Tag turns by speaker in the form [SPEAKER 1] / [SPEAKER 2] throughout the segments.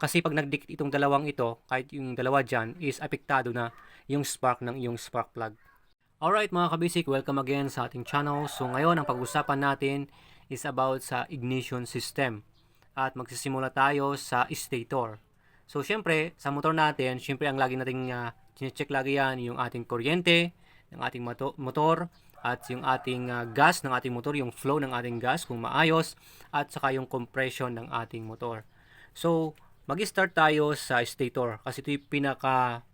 [SPEAKER 1] Kasi pag nagdikit itong dalawang ito, kahit yung dalawa dyan, is apektado na yung spark ng iyong spark plug. Alright mga kabisik, welcome again sa ating channel. So ngayon, ang pag-usapan natin is about sa ignition system. At magsisimula tayo sa stator. So syempre, sa motor natin, syempre ang lagi nating chine-check lagi yan, yung ating kuryente ng ating motor, at yung ating gas ng ating motor, yung flow ng ating gas kung maayos, at saka yung compression ng ating motor. So, mag-start tayo sa stator kasi ito yung pinaka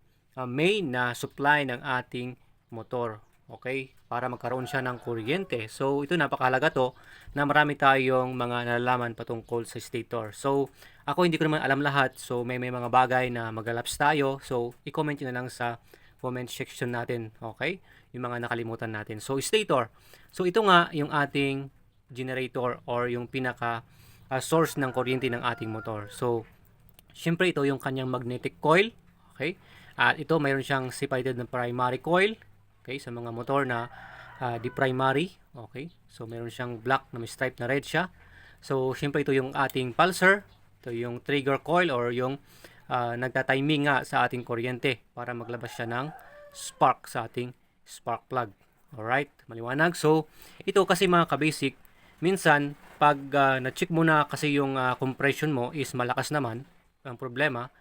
[SPEAKER 1] main na supply ng ating motor. Okay? Para magkaroon siya ng kuryente. So, ito napakahalaga to na marami tayong mga nalalaman patungkol sa stator. So, ako hindi ko naman alam lahat. So, may mga bagay na mag-alaps tayo. So, i-comment nyo na lang sa comment section natin. Okay? Yung mga nakalimutan natin. So, stator. So, ito nga yung ating generator or yung pinaka source ng kuryente ng ating motor. So, syempre ito yung kanyang magnetic coil. Okay? At ito mayroon siyang separated na primary coil. Okay? Sa mga motor na di primary. Okay? So, mayroon siyang black na may stripe na red siya. So, syempre ito yung ating pulsar. Ito yung trigger coil or yung nagtatiming nga sa ating kuryente para maglabas siya ng spark sa ating spark plug. Alright, maliwanag. So, ito kasi mga kabasic, minsan, pag na-check mo na kasi yung compression mo is malakas naman, ang problema,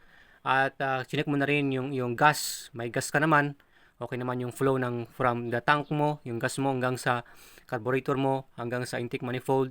[SPEAKER 1] at chinek mo na rin yung gas, may gas ka naman, okay naman yung flow ng from the tank mo, yung gas mo hanggang sa carburetor mo, hanggang sa intake manifold,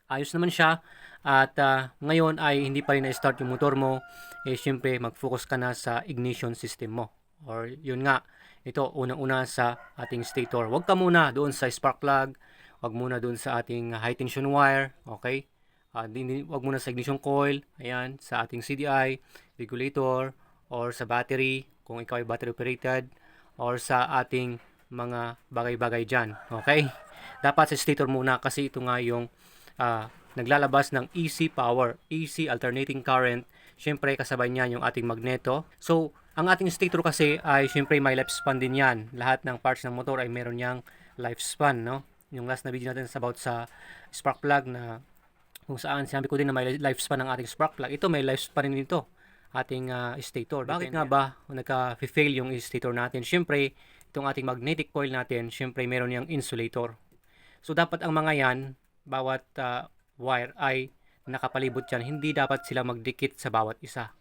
[SPEAKER 1] ayos naman siya. At ngayon ay hindi pa rin na-start yung motor mo, syempre mag-focus ka na sa ignition system mo. Or yun nga, ito unang-una sa ating stator. Huwag ka muna doon sa spark plug, huwag muna doon sa ating high tension wire, okay? Huwag muna sa ignition coil, ayan, sa ating CDI, regulator, or sa battery, kung ikaw ay battery operated, or sa ating mga bagay-bagay dyan, okay? Dapat sa stator muna kasi ito nga yung naglalabas ng AC power, AC alternating current. Syempre kasabay niyan yung ating magneto. So, ang ating stator kasi ay syempre may lifespan din yan. Lahat ng parts ng motor ay meron niyang lifespan, no? Yung last na video natin is about sa spark plug na kung saan sinabi ko din na may lifespan ng ating spark plug. Ito may lifespan rin dito, ating stator. Bakit nga ba nagka-fail yung stator natin? Syempre, itong ating magnetic coil natin, syempre meron niyang insulator. So, dapat ang mga yan, bawat wire ay nakapalibot yan. Hindi dapat sila magdikit sa bawat isa.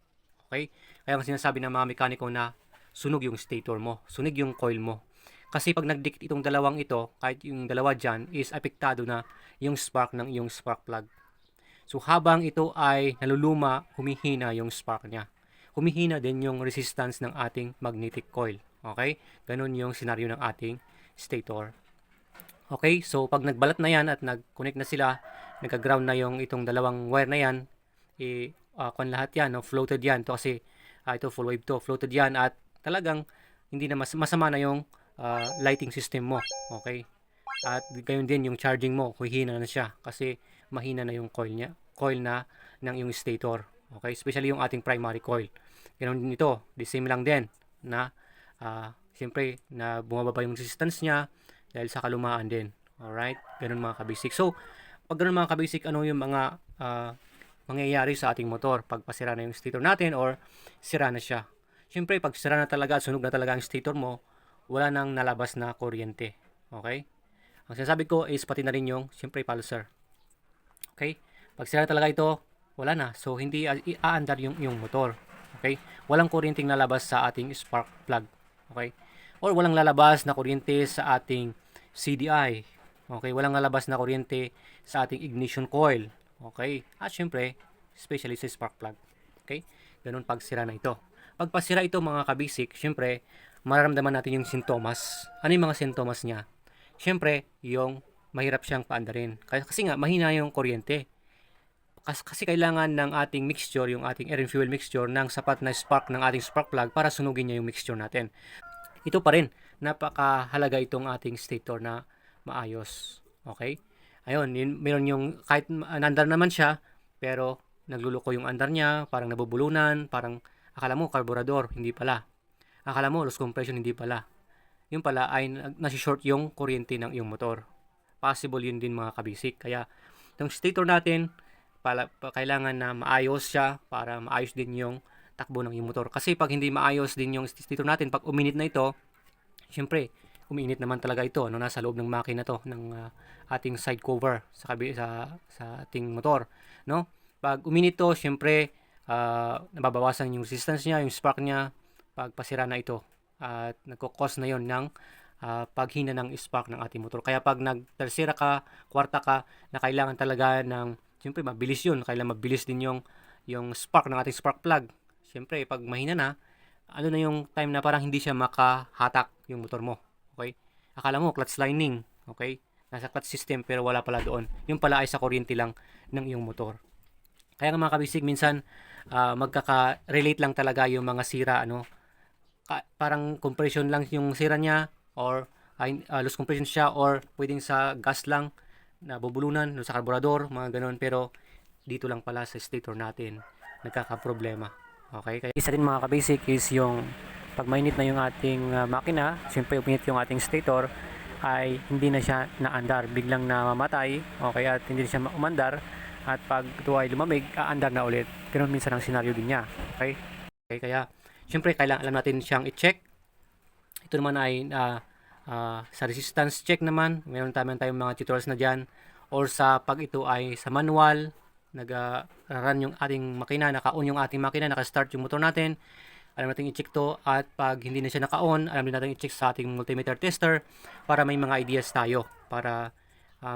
[SPEAKER 1] Okay? Kaya ang sinasabi ng mga mekaniko na sunog yung stator mo, sunog yung coil mo. Kasi pag nagdikit itong dalawang ito, kahit yung dalawa dyan, is apektado na yung spark ng iyong spark plug. So habang ito ay naluluma, humihina yung spark niya. Humihina din yung resistance ng ating magnetic coil. Okay? Ganun yung senaryo ng ating stator. Okay, so pag nagbalat na yan at nag-connect na sila, nagka-ground na yung itong dalawang wire na yan, kung lahat yan, no, floated yan. Ito kasi, ito full wave to, floated yan at talagang hindi na masama na yung lighting system mo. Okay? At gayon din yung charging mo, hihina na siya kasi mahina na yung coil na ng yung stator. Okay? Especially yung ating primary coil. Ganon din ito, the same lang din na siyempre na bumababa yung resistance niya dahil sa kalumaan din. Alright? Ganun mga kabisik. So, pag ganun mga kabisik, ano yung mga mangyayari sa ating motor pag pasira na yung stator natin or sira na siya? Siyempre, pag sira na talaga at sunog na talaga ang stator mo, wala nang nalabas na kuryente. Okay? Ang sinasabi ko is pati na rin yung, siyempre, pulsar. Okay? Pag sira na talaga ito, wala na. So, hindi aandar yung motor. Okay? Walang kuryenteng nalabas sa ating spark plug. Okay? Or walang lalabas na kuryente sa ating CDI. Okay, walang lalabas na kuryente sa ating ignition coil. Okay? At syempre, especially sa spark plug. Okay? Ganun pag sira na ito. Pag pasira ito mga kabisik, syempre, mararamdaman natin yung sintomas. Ano yung mga sintomas niya? Syempre, yung mahirap siyang paandarin. Kasi nga, mahina yung kuryente. Kasi kailangan ng ating mixture, yung ating air and fuel mixture, ng sapat na spark ng ating spark plug para sunugin niya yung mixture natin. Ito pa rin, napakahalaga itong ating stator na maayos. Okay? Ayun, meron yung, kahit nandar naman siya, pero nagluluko yung andar niya, parang nabubulunan, parang akala mo carburetor, hindi pala. Akala mo loss compression, hindi pala. Yung pala ay nasi-short yung kuryente ng iyong motor. Possible yun din mga kabisik. Kaya, itong stator natin, kailangan na maayos siya para maayos din yung takbo ng iyong motor. Kasi pag hindi maayos din yung stator natin, pag uminit na ito, syempre, umiinit naman talaga ito, no? Nasa loob ng makina to, ng ating side cover sa ating motor, no? Pag uminit to, syempre, nababawasan yung resistance niya, yung spark niya, pag pasira na ito. At nagkukos na yon ng paghina ng spark ng ating motor. Kaya pag nagtersera ka, kwarta ka, na kailangan talaga ng, siyempre mabilis yun, kailangan mabilis din yung spark ng ating spark plug. Siyempre, pag mahina na, ano na yung time na parang hindi siya makahatak yung motor mo. Okay? Akala mo, clutch lining. Okay? Nasa clutch system pero wala pala doon. Yung pala ay sa kuryente lang ng iyong motor. Kaya nga mga kabisig, minsan magkaka-relate lang talaga yung mga sira, ano, parang compression lang yung sira niya or loose compression siya or pwedeng sa gas lang na bubulunan sa karburador, mga ganun. Pero dito lang pala sa stator natin nagkakaproblema. Okay? Kaya isa din mga kabasic is yung pag mainit na yung ating makina, siyempre uminit yung ating stator, ay hindi na siya naandar, biglang namamatay, okay, at hindi na siya umandar, at pag ito ay lumamig, aandar na ulit. Ganun minsan ang scenario din niya. Okay? Okay, kaya siyempre kailangan alam natin siyang i-check. Ito naman ay sa resistance check naman, meron tayong mga tutorials na dyan, or sa pag ito ay sa manual, nag-run yung ating makina, naka-on yung ating makina, naka-start yung motor natin, alam natin i-check to. At pag hindi na siya naka-on, alam din natin i-check sa ating multimeter tester para may mga ideas tayo, para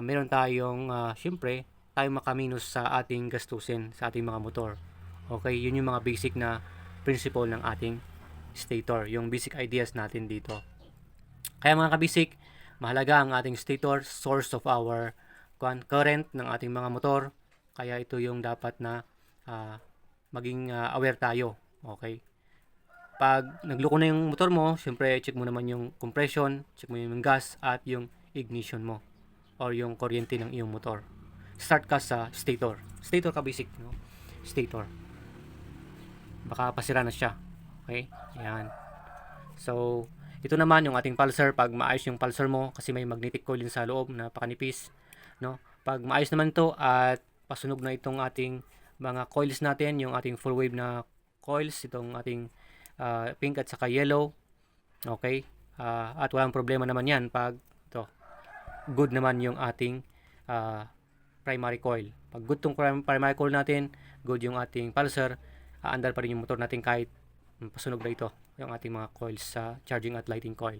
[SPEAKER 1] meron tayong syempre tayo makaminus sa ating gastusin sa ating mga motor. Okay, yun yung mga basic na principle ng ating stator, yung basic ideas natin dito. Kaya mga kabisik, mahalaga ang ating stator, source of our current ng ating mga motor. Kaya ito yung dapat na maging aware tayo. Okay? Pag nagloko na yung motor mo, syempre check mo naman yung compression, check mo yung gas at yung ignition mo or yung kuryente ng iyong motor. Start ka sa stator. Stator ka basic, no? Stator. Baka pasira na siya. Okay? Ayan. So, ito naman yung ating pulsar. Pag maayos yung pulsar mo, kasi may magnetic coil din sa loob na pakanipis, no? Pag maayos naman to at pasunog na itong ating mga coils natin, yung ating full wave na coils, itong ating pink at saka yellow, okay? At walang problema naman yan pag ito, good naman yung ating primary coil. Pag good tong primary coil natin, good yung ating pulsar, aandar pa rin yung motor natin kahit pasunog na ito, yung ating mga coils sa charging at lighting coil.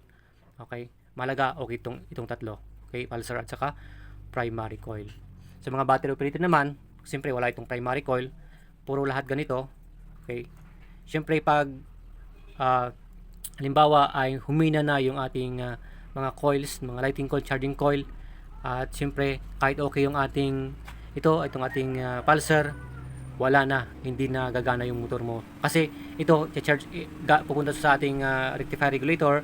[SPEAKER 1] Okay? Mahalaga, okay itong tatlo. Okay? Pulsar at saka primary coil. Sa mga battery operated naman, siyempre wala itong primary coil, puro lahat ganito. Okay? Siyempre pag halimbawa ay humina na yung ating mga coils, mga lighting coil, charging coil, at siyempre kahit okay yung ating itong ating pulsar, wala na, hindi na gagana yung motor mo. Kasi ito, pupunta sa ating rectifier regulator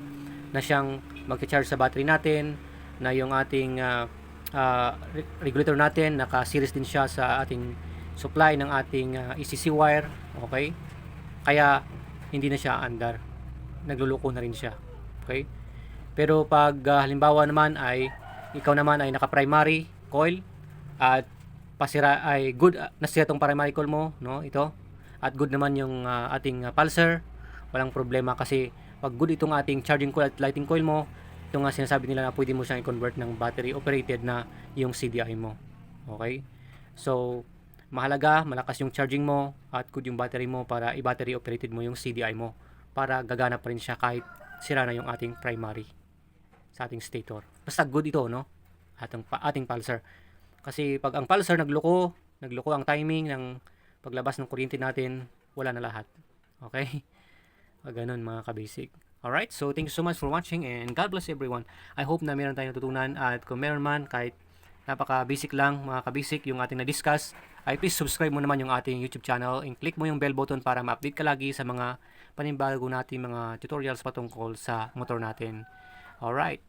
[SPEAKER 1] na siyang mag-charge sa battery natin, na yung ating regulator natin, naka-series din siya sa ating supply ng ating ECC wire. Okay? Kaya hindi na siya andar. Nagluluko na rin siya. Okay? Pero pag halimbawa naman ay ikaw naman ay naka-primary coil at pasira ay good, nasira tong primary coil mo, no? Ito. At good naman yung ating pulsar. Walang problema kasi pag good itong ating charging coil at lighting coil mo, ito nga sinasabi nila na pwede mo siyang i-convert ng battery operated na yung CDI mo. Okay? So, mahalaga, malakas yung charging mo at good yung battery mo para i-battery operated mo yung CDI mo para gagana pa rin siya kahit sira na yung ating primary sa ating stator. Basta good ito, no? Ating pulsar. Kasi pag ang pulsar nagloko ang timing ng paglabas ng kuryente natin, wala na lahat. Okay? Ganun mga kabasic. Alright, so thank you so much for watching and God bless everyone. I hope na meron tayong natutunan at kung meron man kahit napaka-basic lang mga kabasic yung ating na-discuss, ay please subscribe mo naman yung ating YouTube channel and click mo yung bell button para ma-update ka lagi sa mga panimbago nating mga tutorials patungkol sa motor natin. Alright.